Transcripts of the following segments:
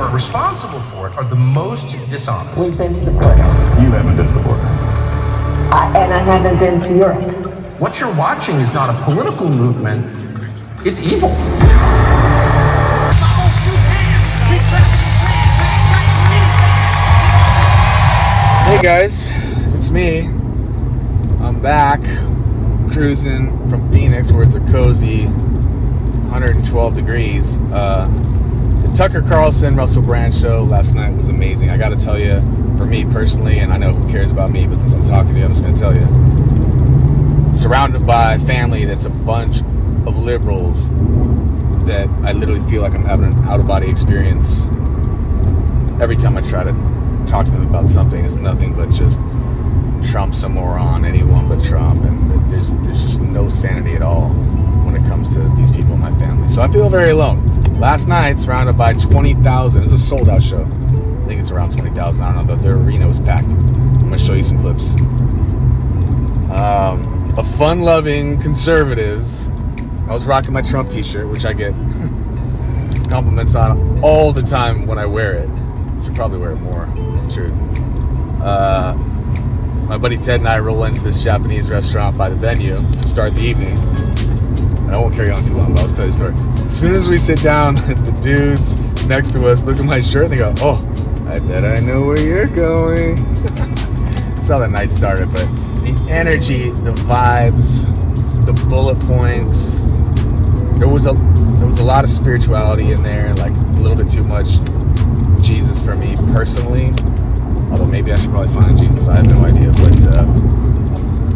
are responsible for it are the most dishonest. We've been to the border. You haven't been to the border. And I haven't been to Europe. What you're watching is not a political movement, it's evil. Hey guys, it's me. I'm back cruising from Phoenix where it's a cozy 112 degrees. The Tucker Carlson Russell Brand show last night was amazing. I gotta tell you, for me personally, and I know who cares about me, but since I'm talking to you, I'm just gonna tell you. Surrounded by family that's a bunch of liberals that I literally feel like I'm having an out-of-body experience every time I try to talk to them about something. It's nothing but just Trump's a moron, anyone but Trump, and there's just no sanity at all when it comes to these people in my family. So I feel very alone. Last night, surrounded by 20,000. It was a sold-out show. I think it's around 20,000. I don't know. The arena was packed. I'm going to show you some clips. Of fun-loving conservatives. I was rocking my Trump t-shirt, which I get compliments on all the time when I wear it. Should probably wear it more. It's the truth. My buddy Ted and I roll into this Japanese restaurant by the venue to start the evening. And I won't carry on too long, but I'll tell you a story. As soon as we sit down, the dudes next to us look at my shirt and they go, "Oh, I bet I know where you're going." That's how the night started, but the energy, the vibes, the bullet points, there was a lot of spirituality in there, like a little bit too much Jesus for me personally. Although maybe I should probably find Jesus, I have no idea. But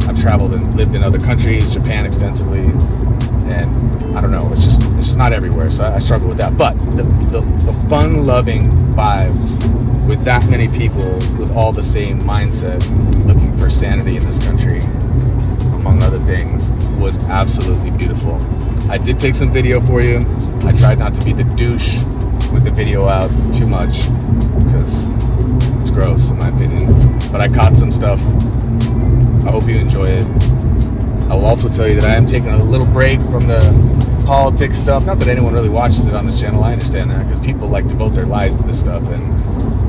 I've traveled and lived in other countries, Japan extensively, and I don't know, it's just not everywhere, so I struggle with that. But the fun-loving vibes with that many people with all the same mindset, looking for sanity in this country, among other things, was absolutely beautiful. I did take some video for you. I tried not to be the douche with the video out too much because it's gross in my opinion, but I caught some stuff. I hope you enjoy it. I will also tell you that I am taking a little break from the politics stuff. Not that anyone really watches it on this channel, I understand that, because people like devote their lives to this stuff, and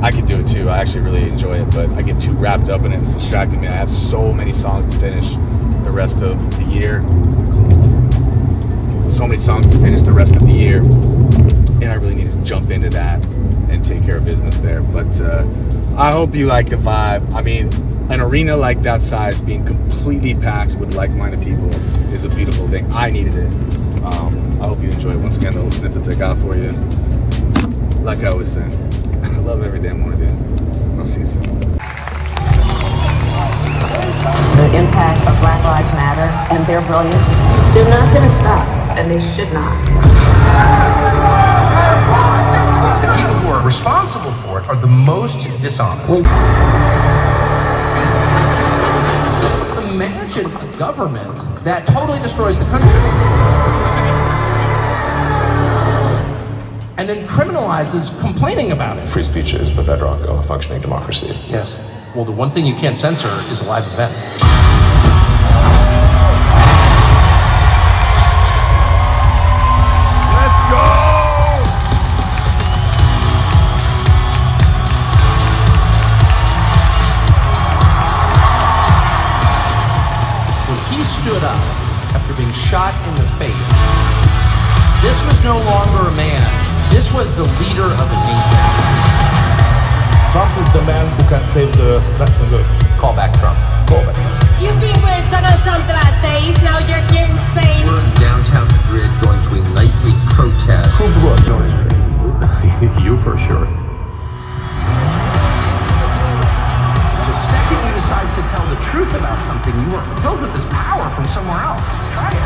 I can do it too. I actually really enjoy it, but I get too wrapped up in it. It's distracting me. I have so many songs to finish the rest of the year. So many songs to finish the rest of the year, and I really need to jump into that and take care of business there. But I hope you like the vibe. I mean, an arena like that size being completely packed with like-minded people is a beautiful thing. I needed it. I hope you enjoy it. Once again, the little snippets I got for you. Like I always say, I love every damn one of you. I'll see you soon. The impact of Black Lives Matter and their brilliance, they're not going to stop, and they should not. The people who are responsible for it are the most dishonest. Imagine a government that totally destroys the country and then criminalizes complaining about it. Free speech is the bedrock of a functioning democracy. Yes. Well, the one thing you can't censor is a live event. Let's go! He stood up after being shot in the face. This was no longer a man. This was the leader of a nation. Trump is the man who can save the Western world. Call back Trump. Call back. You've been with Donald Trump the last days. Now you're here in Spain. We're in downtown Madrid going to a nightly protest. Prove the word. No, it's true. You for sure. The second you decide to tell the truth about something, you are filled with this power from somewhere else. Try it.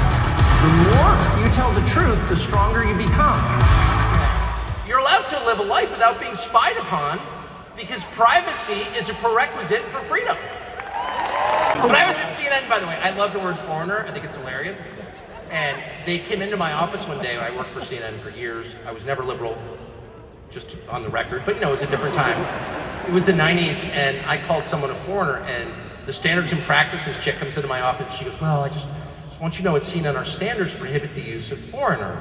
The more you tell the truth, the stronger you become. You're allowed to live a life without being spied upon because privacy is a prerequisite for freedom. When I was at CNN, by the way, I love the word foreigner. I think it's hilarious. And they came into my office one day. I worked for CNN for years. I was never liberal, just on the record, but you know, it was a different time. It was the 90s, and I called someone a foreigner, and the standards and practices chick comes into my office, and she goes, "Well, I just want you to know it's seen on our standards prohibit the use of foreigner,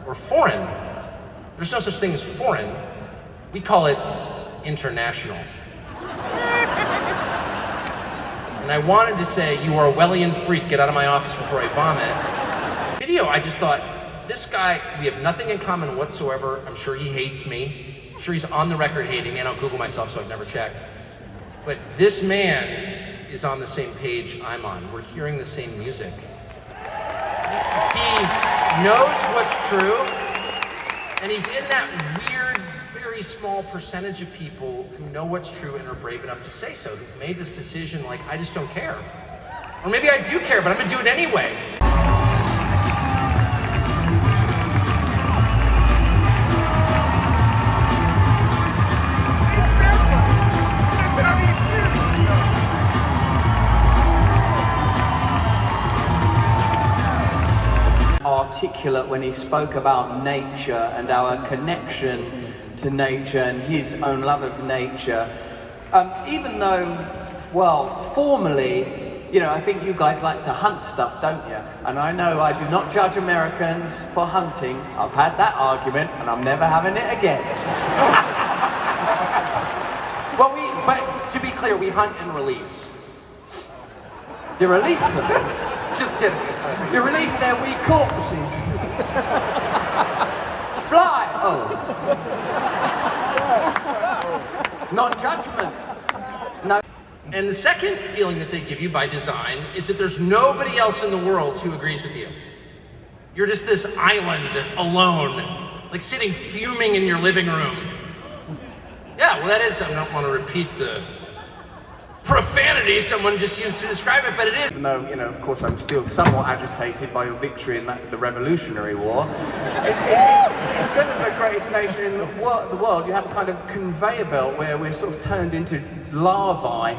or foreign. There's no such thing as foreign. We call it international. And I wanted to say, you Orwellian freak, get out of my office before I vomit. Video, I just thought, this guy, we have nothing in common whatsoever. I'm sure he hates me. I'm sure he's on the record hating me. I don't Google myself, so I've never checked. But this man is on the same page I'm on. We're hearing the same music. He knows what's true, and he's in that weird, very small percentage of people who know what's true and are brave enough to say so, who've made this decision like, I just don't care. Or maybe I do care, but I'm gonna do it anyway. Articulate when he spoke about nature and our connection to nature and his own love of nature. Even though, well, formally, you know, I think you guys like to hunt stuff, don't you? And I know I do not judge Americans for hunting. I've had that argument and I'm never having it again. But to be clear, we hunt and release. You release them. Just kidding. You release their wee corpses. Fly! Oh. Non-judgment. No. And the second feeling that they give you by design is that there's nobody else in the world who agrees with you. You're just this island alone, like sitting fuming in your living room. Yeah, well that is, I don't want to repeat the profanity someone just used to describe it, but it is. Even though, you know, of course, I'm still somewhat agitated by your victory in the Revolutionary War. Instead of the greatest nation in the world, you have a kind of conveyor belt where we're sort of turned into larvae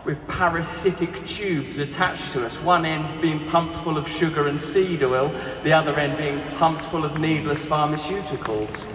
with parasitic tubes attached to us. One end being pumped full of sugar and seed oil, the other end being pumped full of needless pharmaceuticals.